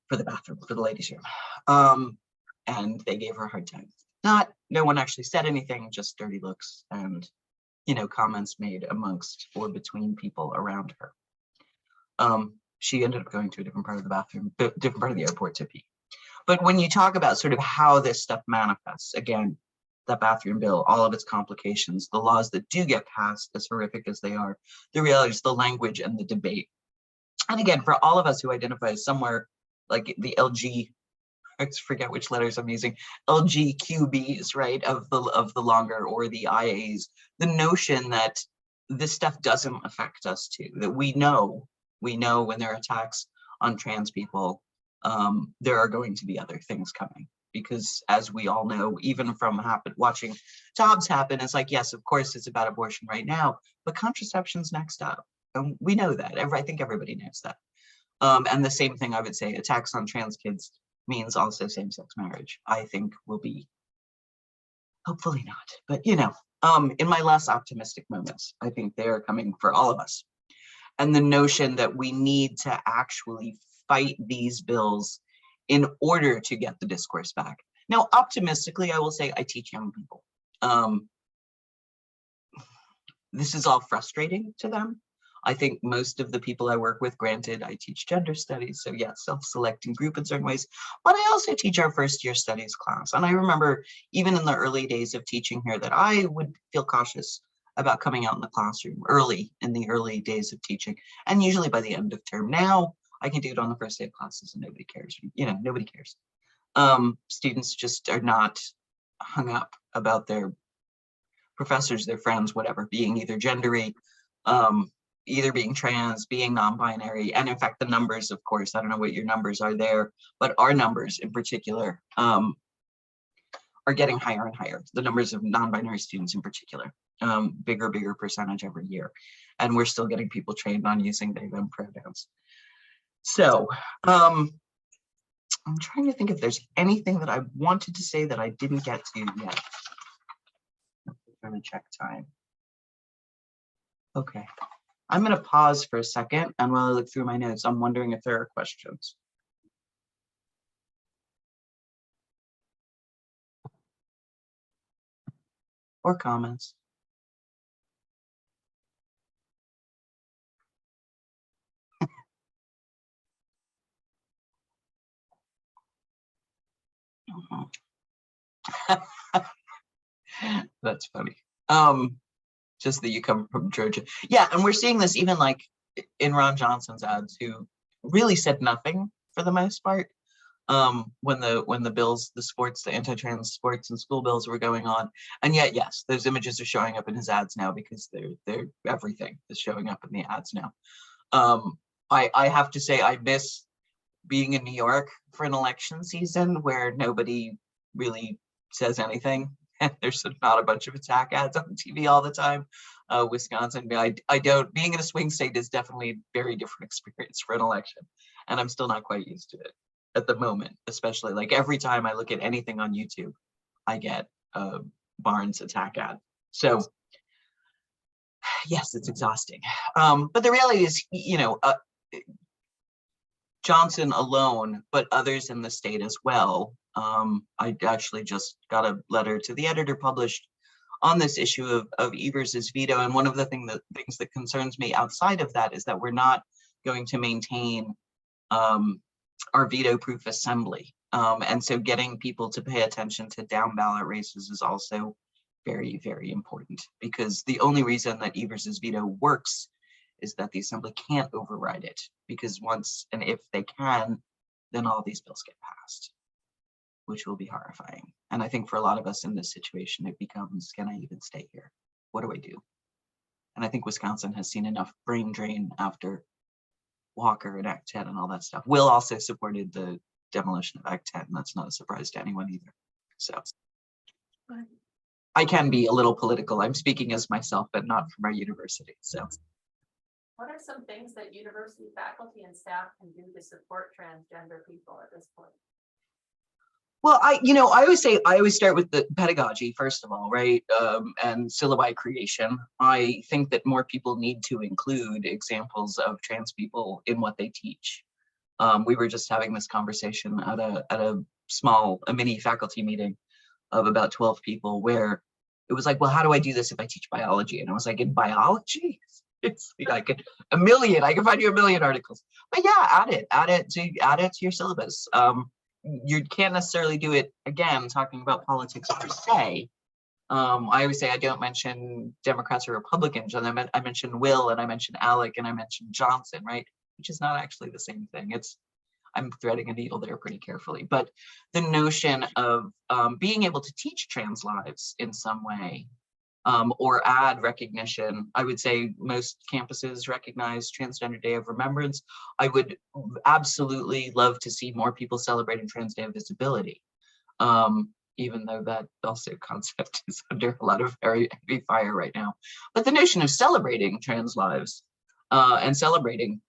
for the bathroom, for the ladies' room. And they gave her a hard time. No one actually said anything, just dirty looks and, you know, comments made amongst or between people around her. She ended up going to a different part of the bathroom, different part of the airport to pee. But when you talk about sort of how this stuff manifests, again, that bathroom bill, all of its complications, the laws that do get passed, as horrific as they are, the reality is the language and the debate. And again, for all of us who identify as somewhere like the I forget which letters I'm using, LGQBs, right, of the longer, or the IAs, the notion that this stuff doesn't affect us too, that we know when there are attacks on trans people, there are going to be other things coming. Because as we all know, even from watching jobs happen, it's like, yes, of course it's about abortion right now, but contraception's next up. And we know that. I think everybody knows that. And the same thing I would say, attacks on trans kids means also same-sex marriage, I think will be, hopefully not, but you know, in my less optimistic moments, I think they are coming for all of us. And the notion that we need to actually fight these bills in order to get the discourse back. Now, optimistically, I will say I teach young people. This is all frustrating to them. I think most of the people I work with, granted, I teach gender studies, so yes, self-selecting group in certain ways, but I also teach our first year studies class. And I remember even in the early days of teaching here that I would feel cautious about coming out in the classroom in the early days of teaching, and usually by the end of term. Now I can do it on the first day of classes and nobody cares, you know, nobody cares. Students just are not hung up about their professors, their friends, whatever, being either gendery, either being trans, being non-binary, and in fact the numbers, of course, I don't know what your numbers are there, but our numbers in particular are getting higher and higher. The numbers of non-binary students in particular, bigger percentage every year, and we're still getting people trained on using they them pronouns. So I'm trying to think if there's anything that I wanted to say that I didn't get to yet. I'm trying to check time. Okay. I'm going to pause for a second, and while I look through my notes, I'm wondering if there are questions. Or comments. That's funny. Just that you come from Georgia. Yeah, and we're seeing this even like in Ron Johnson's ads, who really said nothing for the most part. When the bills, the anti-trans sports and school bills were going on. And yet, yes, those images are showing up in his ads now because they're everything is showing up in the ads now. I have to say I miss being in New York for an election season where nobody really says anything. And there's not a bunch of attack ads on TV all the time. Wisconsin, I don't, being in a swing state is definitely a very different experience for an election. And I'm still not quite used to it at the moment, especially like every time I look at anything on YouTube, I get a Barnes attack ad. So yes, it's exhausting. But the reality is, you know, Johnson alone, but others in the state as well. I actually just got a letter to the editor published on this issue of Evers's veto. And one of the things that concerns me outside of that is that we're not going to maintain our veto-proof assembly. And so getting people to pay attention to down ballot races is also very, very important, because the only reason that Evers's veto works is that the assembly can't override it, because once and if they can, then all these bills get passed, which will be horrifying. And I think for a lot of us in this situation, it becomes, can I even stay here? What do I do? And I think Wisconsin has seen enough brain drain after Walker and Act 10 and all that stuff. Will also supported the demolition of Act 10. That's not a surprise to anyone either. So I can be a little political. I'm speaking as myself, but not from our university. So what are some things that university faculty and staff can do to support transgender people at this point? well, I always start with the pedagogy, first of all, right? And syllabi creation. I think that more people need to include examples of trans people in what they teach. We were just having this conversation at a mini faculty meeting of about 12 people, where it was like, well, how do I do this if I teach biology? And I was like, in biology? It's like I can find you a million articles. But yeah, add it to your syllabus. You can't necessarily do it, again, talking about politics per se. I always say I don't mention Democrats or Republicans. I mention Will, and I mention Alec, and I mention Johnson, right? Which is not actually the same thing. I'm threading a needle there pretty carefully, but the notion of being able to teach trans lives in some way, or add recognition. I would say most campuses recognize Transgender Day of Remembrance. I would absolutely love to see more people celebrating Trans Day of Visibility, even though that also concept is under a lot of very heavy fire right now. But the notion of celebrating trans lives and celebrating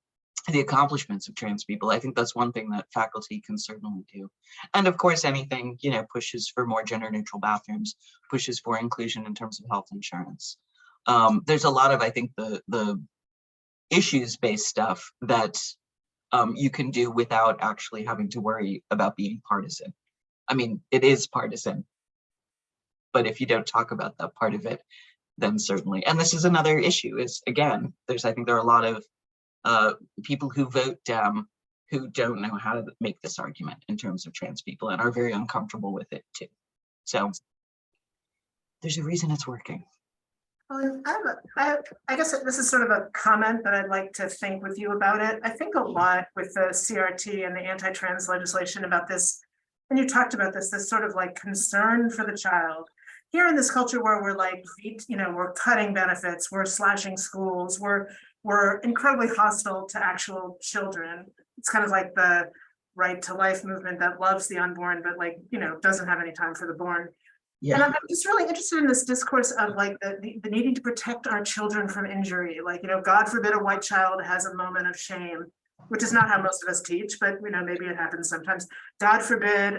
the accomplishments of trans people, I think that's one thing that faculty can certainly do. And of course, anything, you know, pushes for more gender neutral bathrooms, pushes for inclusion in terms of health insurance. There's a lot of, I think, the issues-based stuff that you can do without actually having to worry about being partisan. I mean, it is partisan, but if you don't talk about that part of it, then certainly. And this is another issue is, again, I think there are a lot of people who vote Dem who don't know how to make this argument in terms of trans people and are very uncomfortable with it too. So there's a reason it's working. Well, I guess this is sort of a comment, but I'd like to think with you about it. I think a lot with the CRT and the anti-trans legislation about this, and you talked about this sort of like concern for the child. Here in this culture where we're like, you know, we're cutting benefits, we're slashing schools, we're incredibly hostile to actual children. It's kind of like the right to life movement that loves the unborn, but like, you know, doesn't have any time for the born. Yeah. And I'm just really interested in this discourse of like the needing to protect our children from injury. Like, you know, God forbid a white child has a moment of shame, which is not how most of us teach, but, you know, maybe it happens sometimes. God forbid,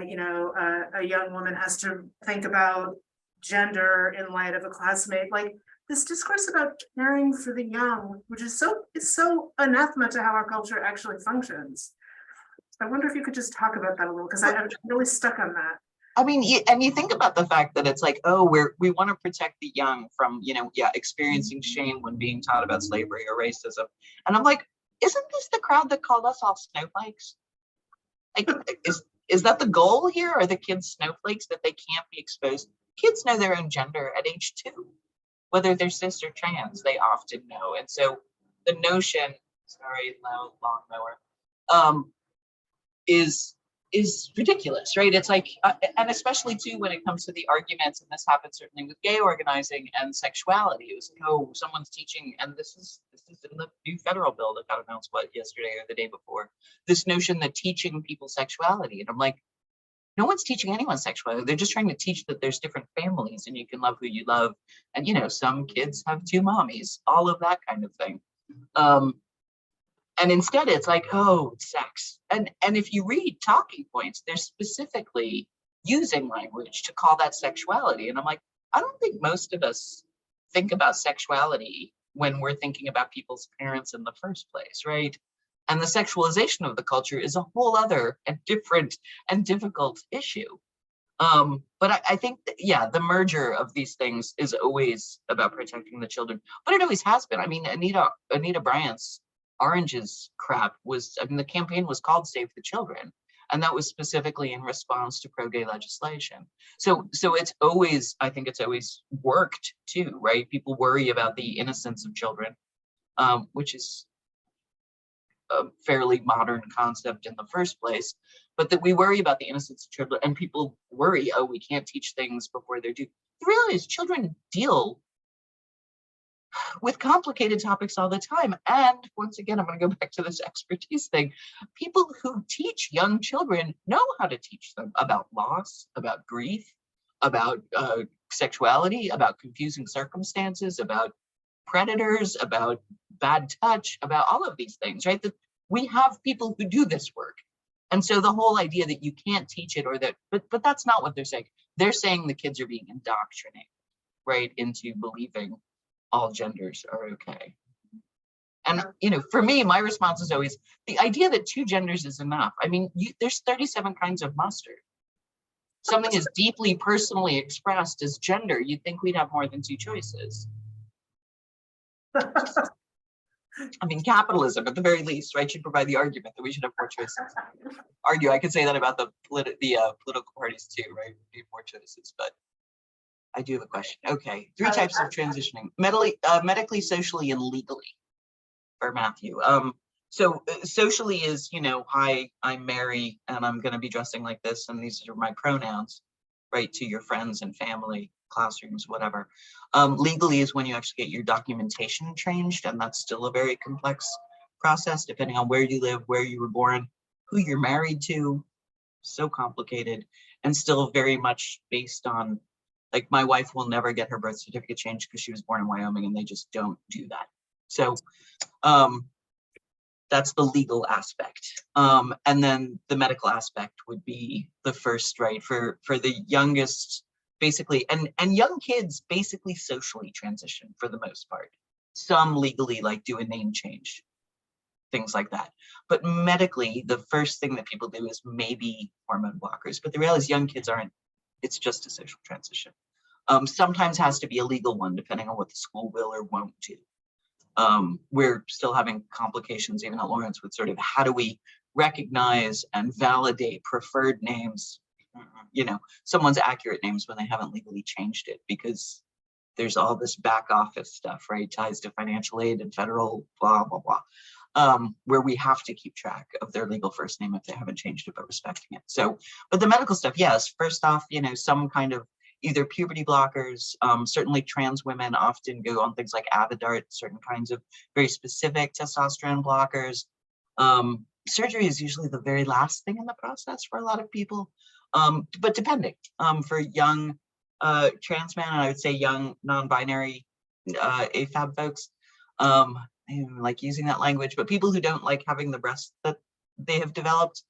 you know, a young woman has to think about gender in light of a classmate. Like this discourse about caring for the young, which is so anathema to how our culture actually functions. I wonder if you could just talk about that a little, because I'm really stuck on that. I mean, and you think about the fact that it's like, oh, we want to protect the young from, you know, experiencing shame when being taught about slavery or racism. And I'm like, isn't this the crowd that called us all snowflakes? Like, is that the goal here? Are the kids snowflakes that they can't be exposed? Kids know their own gender at age 2, whether they're cis or trans, they often know. And so the notion, sorry, loud lawnmower, is ridiculous, right? It's like, and especially too when it comes to the arguments, and this happens certainly with gay organizing and sexuality. It was like, oh, someone's teaching, and this is in the new federal bill that got announced yesterday or the day before. This notion that teaching people sexuality, and I'm like, no one's teaching anyone sexuality. They're just trying to teach that there's different families and you can love who you love, and you know, some kids have 2 mommies, all of that kind of thing. And instead it's like, oh, sex. And if you read talking points, they're specifically using language to call that sexuality. And I'm like, I don't think most of us think about sexuality when we're thinking about people's parents in the first place, right? And the sexualization of the culture is a whole other and different and difficult issue. But I think that, yeah, the merger of these things is always about protecting the children, but it always has been. I mean, Anita Bryant's Oranges crap was, I mean, the campaign was called Save the Children, and that was specifically in response to pro-gay legislation. So it's always, I think it's always worked too, right? People worry about the innocence of children, which is a fairly modern concept in the first place, but that we worry about the innocence of children, and people worry, oh, we can't teach things before they're due. The reality is children deal with complicated topics all the time. And once again, I'm going to go back to this expertise thing. People who teach young children know how to teach them about loss, about grief, about sexuality, about confusing circumstances, about predators, about bad touch, about all of these things, right? That we have people who do this work. And so the whole idea that you can't teach it, or that, but that's not what they're saying. They're saying the kids are being indoctrinated, right, into believing all genders are okay. And, you know, for me, my response is always the idea that 2 genders is enough. I mean, there's 37 kinds of mustard. Something as deeply personally expressed as gender, you'd think we'd have more than 2 choices. I mean, capitalism, at the very least, right, should provide the argument that we should have more choices. I could say that about the political parties too, right? We need more choices, but I do have a question. Okay, 3 types of transitioning: medically, socially, and legally. For Matthew, So socially is, hi, I'm Mary and I'm going to be dressing like this and these are my pronouns, right, to your friends and family, classrooms, whatever. Legally is when you actually get your documentation changed, and that's still a very complex process depending on where you live, where you were born, who you're married to. So complicated, and still very much based on, like, my wife will never get her birth certificate changed because she was born in Wyoming and they just don't do that. So that's the legal aspect. And then the medical aspect would be the first, right, for the youngest, basically, and young kids basically socially transition for the most part. Some legally, like, do a name change, things like that. But medically, the first thing that people do is maybe hormone blockers. But the reality is young kids aren't, it's just a social transition. Sometimes has to be a legal one, depending on what the school will or won't do. We're still having complications, even at Lawrence, with sort of how do we recognize and validate preferred names, someone's accurate names when they haven't legally changed it, because there's all this back office stuff, right? Ties to financial aid and federal blah, blah, blah, where we have to keep track of their legal first name if they haven't changed it, but respecting it. So, but the medical stuff, yes, first off, some kind of either puberty blockers, certainly trans women often go on things like Avodart, certain kinds of very specific testosterone blockers. Surgery is usually the very last thing in the process for a lot of people, but depending, for young trans men, and I would say young non-binary AFAB folks, I don't like using that language, but people who don't like having the breasts that they have developed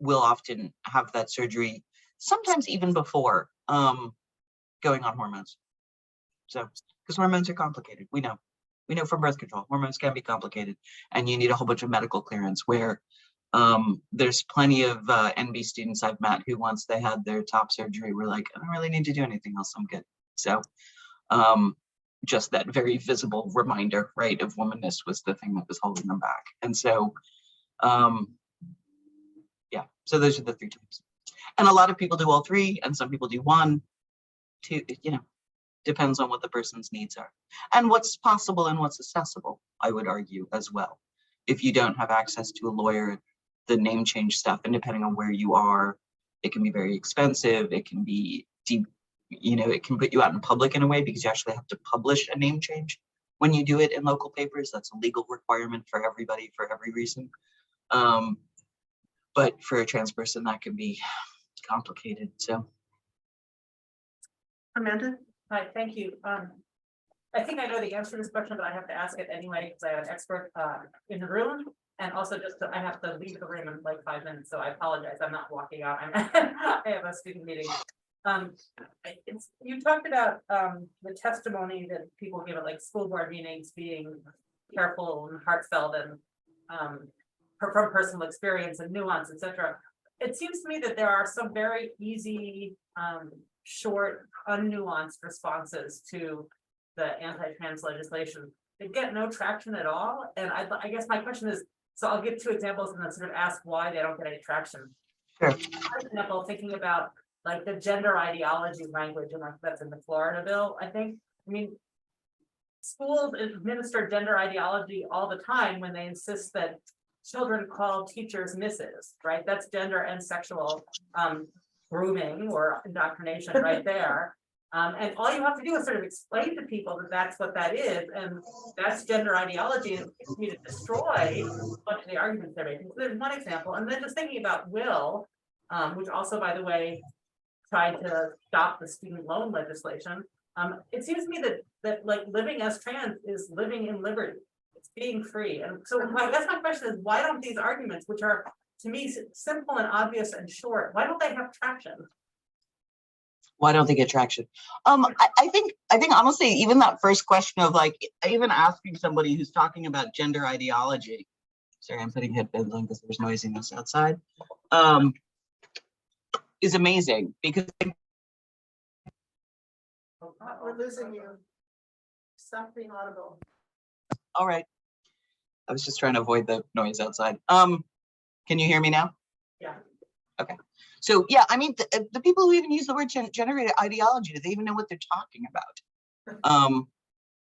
will often have that surgery, sometimes even before going on hormones. So, because hormones are complicated, we know from birth control, hormones can be complicated, and you need a whole bunch of medical clearance, where there's plenty of NB students I've met who, once they had their top surgery, were like, I don't really need to do anything else, I'm good. So just that very visible reminder, right, of womanness was the thing that was holding them back. And so yeah, so those are the three types. And a lot of people do all three, and some people do one, two, depends on what the person's needs are and what's possible and what's accessible, I would argue, as well. If you don't have access to a lawyer, the name change stuff, and depending on where you are, it can be very expensive. It can be deep, it can put you out in public in a way, because you actually have to publish a name change when you do it in local papers. That's a legal requirement for everybody for every reason. But for a trans person, that can be complicated. So Amanda? Hi, thank you. I think I know the answer to this question, but I have to ask it anyway, because I have an expert in the room. And also I have to leave the room in like 5 minutes, so I apologize. I'm not walking out. I have a student meeting. You talked about the testimony that people give at like school board meetings being careful and heartfelt and from personal experience and nuance, etc. It seems to me that there are some very easy, short, unnuanced responses to the anti-trans legislation. They get no traction at all. And I guess my question is, so I'll give 2 examples and then sort of ask why they don't get any traction. Sure. For example, thinking about like the gender ideology language, and that's in the Florida bill, I think. I mean, schools administer gender ideology all the time when they insist that children call teachers Mrs., right? That's gender and sexual grooming or indoctrination right there. And all you have to do is sort of explain to people that that's what that is, and that's gender ideology, and it's me to destroy a bunch of the arguments they're making. So there's one example, and then just thinking about Will, which also, by the way, tried to stop the student loan legislation. It seems to me that like living as trans is living in liberty. It's being free. And so I guess my question is, why don't these arguments, which are to me simple and obvious and short, why don't they have traction? Why don't they get traction? I think honestly, even that first question of like, even asking somebody who's talking about gender ideology, sorry, I'm putting headphones on because there's noisiness outside, is amazing, because We're losing you. Stop being audible. all right. I was just trying to avoid the noise outside. Can you hear me now? Yeah. Okay. So yeah, I mean, the people who even use the word generated ideology, do they even know what they're talking about?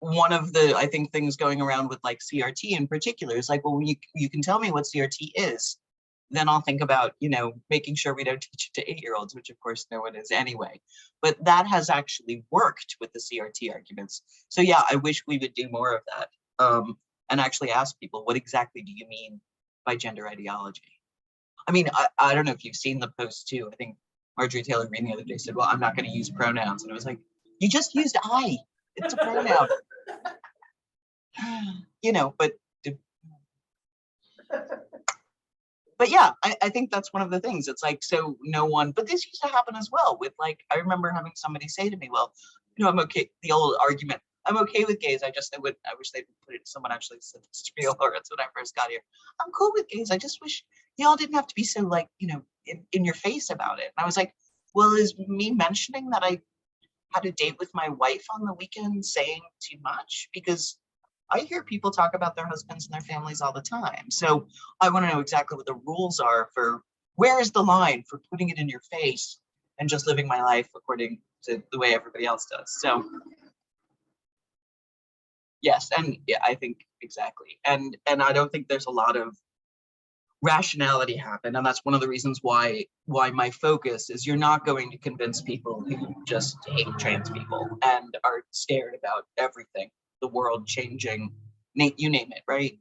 one of the, I think, things going around with like CRT in particular is like, well, you can tell me what CRT is, then I'll think about, making sure we don't teach it to 8-year-olds, which of course no one is anyway. But that has actually worked with the CRT arguments. So yeah, I wish we would do more of that, and actually ask people, what exactly do you mean by gender ideology? I mean, I don't know if you've seen the post too. I think Marjorie Taylor Greene the other day said, well, I'm not going to use pronouns. And it was like, you just used I. It's a pronoun. But yeah, I think that's one of the things. It's like, so no one, but this used to happen as well with like, I remember having somebody say to me, well, I'm okay, the old argument, I'm okay with gays. I wish they'd put it, someone actually said this to me, Lawrence, when I first got here. I'm cool with gays. I just wish y'all didn't have to be so like, in your face about it. And I was like, well, is me mentioning that I had a date with my wife on the weekend saying too much? Because I hear people talk about their husbands and their families all the time. So I want to know exactly what the rules are for where is the line for putting it in your face and just living my life according to the way everybody else does. So yes, and yeah, I think exactly. And I don't think there's a lot of rationality happen. And that's one of the reasons why my focus is, you're not going to convince people who just hate trans people and are scared about everything, the world changing, you name it, right?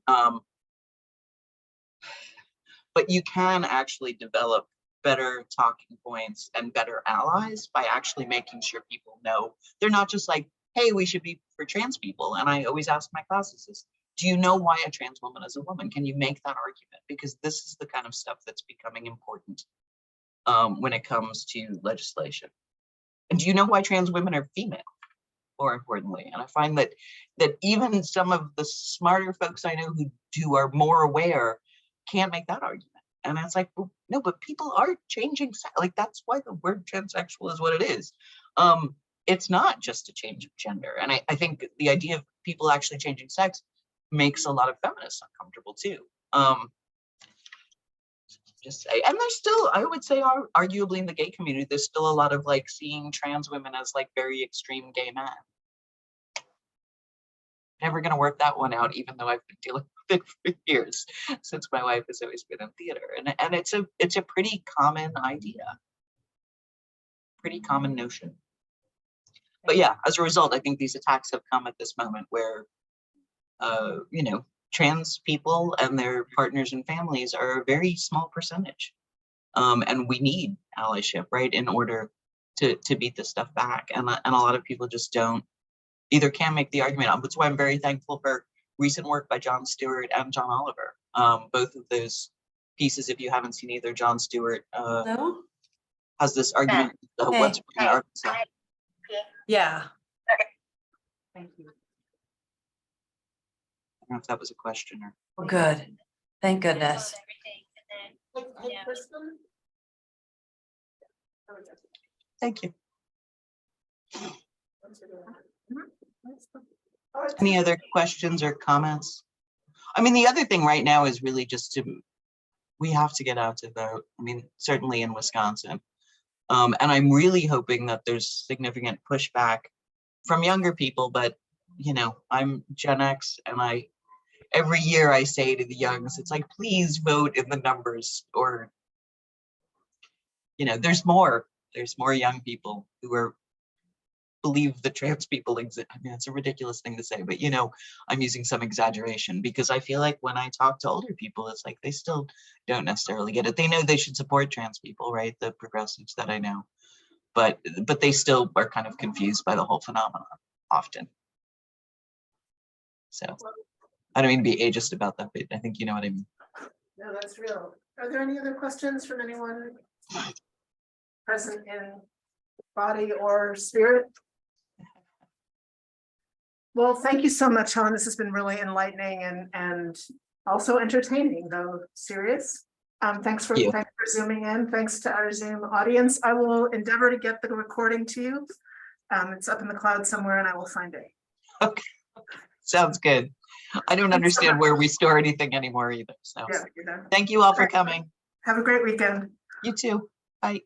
But you can actually develop better talking points and better allies by actually making sure people know they're not just like, hey, we should be for trans people. And I always ask my classes is, do you know why a trans woman is a woman? Can you make that argument? Because this is the kind of stuff that's becoming important when it comes to legislation. And do you know why trans women are female? More importantly, and I find that even some of the smarter folks I know who are more aware can't make that argument. And it's like, well, no, but people are changing. Like, that's why the word transsexual is what it is. It's not just a change of gender. And I think the idea of people actually changing sex makes a lot of feminists uncomfortable too. Just say, and there's still, I would say, arguably in the gay community, there's still a lot of like seeing trans women as like very extreme gay men. Never going to work that one out, even though I've been dealing with it for years, since my wife has always been in theater. And it's a pretty common idea, pretty common notion. But yeah, as a result, I think these attacks have come at this moment where, trans people and their partners and families are a very small percentage. And we need allyship, right, in order to beat this stuff back. And a lot of people just either can't make the argument. That's why I'm very thankful for recent work by Jon Stewart and John Oliver. Both of those pieces, if you haven't seen either, Jon Stewart has this argument. What's Arkansas? Yeah. Thank you. I don't know if that was a question or. Oh, good. Thank goodness. Thank you. Any other questions or comments? I mean, the other thing right now is really just we have to get out to vote. I mean, certainly in Wisconsin. And I'm really hoping that there's significant pushback from younger people, but I'm Gen X, and every year I say to the youngs, it's like, please vote in the numbers, or there's more young people who believe that trans people exist. I mean, it's a ridiculous thing to say, but I'm using some exaggeration, because I feel like when I talk to older people, it's like they still don't necessarily get it. They know they should support trans people, right? The progressives that I know, but they still are kind of confused by the whole phenomenon often. So I don't mean to be ageist about that, but I think you know what I mean. No, that's real. Are there any other questions from anyone present in body or spirit? Well, thank you so much, Helen. This has been really enlightening and also entertaining, though serious. Thanks for zooming in. Thanks to our Zoom audience. I will endeavor to get the recording to you. It's up in the cloud somewhere, and I will find it. Okay, sounds good. I don't understand where we store anything anymore either. So yeah, thank you all for coming. Have a great weekend. You too. Bye.